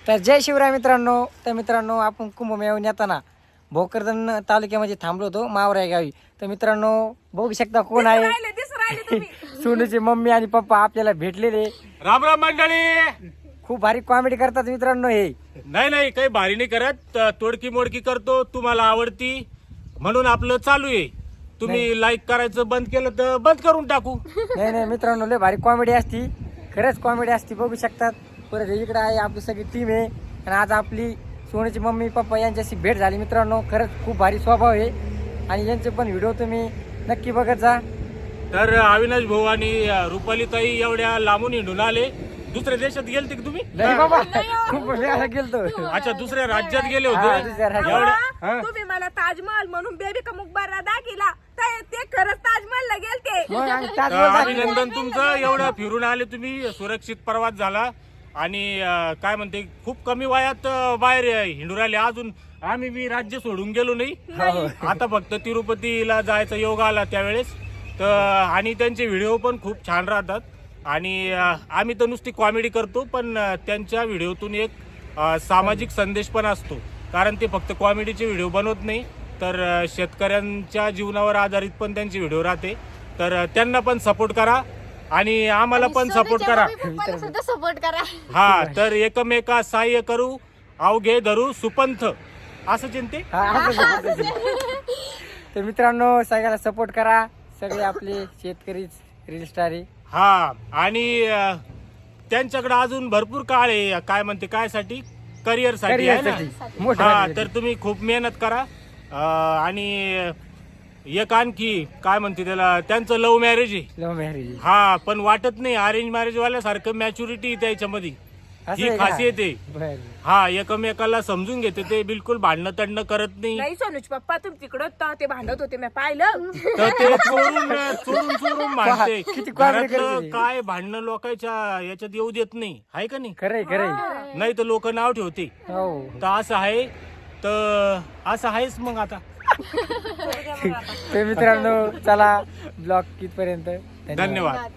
तर जय शिवराय मित्रांनो. तर मित्रांनो आपण कुंभमेळ्याहून येताना भोकरदन तालुक्यामध्ये थांबलो होतो मावरा या गावी. तर मित्रांनो बघू शकता कोण आहे. सोनूचे मम्मी आणि पप्पा आपल्याला भेटलेले. राम राम मंडळी. खूप भारी कॉमेडी करतात मित्रांनो हे. नाही काही भारी नाही करत, तोडकी मोडकी करतो, तुम्हाला आवडती म्हणून आपलं चालू आहे. तुम्ही लाईक करायचं बंद केलं तर बंद करून टाकू. नाही मित्रांनो लय भारी कॉमेडी असती, खरंच कॉमेडी असती. बघू शकतात. परत इकडे आहे आपली सगळी टीम आहे आणि आज आपली सोनूची मम्मी पप्पा यांच्याशी भेट झाली मित्रांनो. खरंच खूप भारी स्वभाव आहे आणि यांचे पण व्हिडिओ तुम्ही नक्की बघत जा. तर अविनाश भाऊ आणि रुपाली ताई एवढ्या लांबून हिंडून आले. दुसऱ्या देशात गेलते का तुम्ही? नाही बाबा खूप वेळा गेलतो. अच्छा, दुसऱ्या राज्यात गेले हा, होते. दुसऱ्या राज्यात. एवढ्या तुम्ही मला ताजमहल म्हणून बेबी का मुखबारा दाखिला ते खरंच ताजमहलला गेलते. मग आम्ही तर ताजमहल दाखवलं. अभिनंदन तुमचं. एवढं फिरून आले तुम्ही, सुरक्षित प्रवास झाला आणि काय म्हणते खूप कमी वयात बाहेर हिंडून आले. अजून आम्ही बी राज्य सोडून गेलो नाही. हो. आता फक्त तिरुपतीला जायचा योग आला त्यावेळेस. तर आणि त्यांचे व्हिडिओ पण खूप छान राहतात आणि आम्ही तर नुसती कॉमेडी करतो, पण त्यांच्या व्हिडिओतून एक सामाजिक संदेश पण असतो. कारण ते फक्त कॉमेडीचे व्हिडिओ बनवत नाही, तर शेतकऱ्यांच्या जीवनावर आधारित पण त्यांचे व्हिडिओ राहते. तर त्यांना पण सपोर्ट करा आणि आम्हाला पण सपोर्ट करा. सुद्धा सपोर्ट करा. हा, तर एकमेका सहाय्य करू, अवघे धरू सुपंथ, असं चिंते. हा, असं बोलतो. तर मित्रांनो सगळ्याला सपोर्ट करा. सगळे आपले शेतकरीच रील स्टार आहे. हा, आणि त्यांच्याकडे अजून भरपूर काळ आहे. काय म्हणते काय साठी? करिअर साठी आहे ना. करिअरसाठी मोठं हा, करिअर. तर तुम्ही खूप मेहनत करा. आणि एक आणखी काय म्हणते त्याला, त्यांचं लव्ह मॅरेज आहे. लव्ह मॅरेज हा, पण वाटत नाही अरेंज मॅरेज वाल्यासारखं मॅच्युरिटी त्याच्यामध्ये. ही खासियत आहे. बर. हा, एकमेकाला समजून घेते ते, बिलकुल भांडणं तंडणं करत नाही. नाही सोनूच पप्पा तुम्ही तिकडं ते भांडत होते मी पाहिलं. तर ते चोरून भांडते. किती comedy करते घरातलं ते. काय भांडणं लोकांच्या याच्यात येऊ देत नाही, आहे का नाही? खरंय नाही तर लोक नाव ठेवते. हो. तर असं आहे. तर असं आहेच मग आता. तर मित्रांनो चला ब्लॉग कितपर्यंत. धन्यवाद.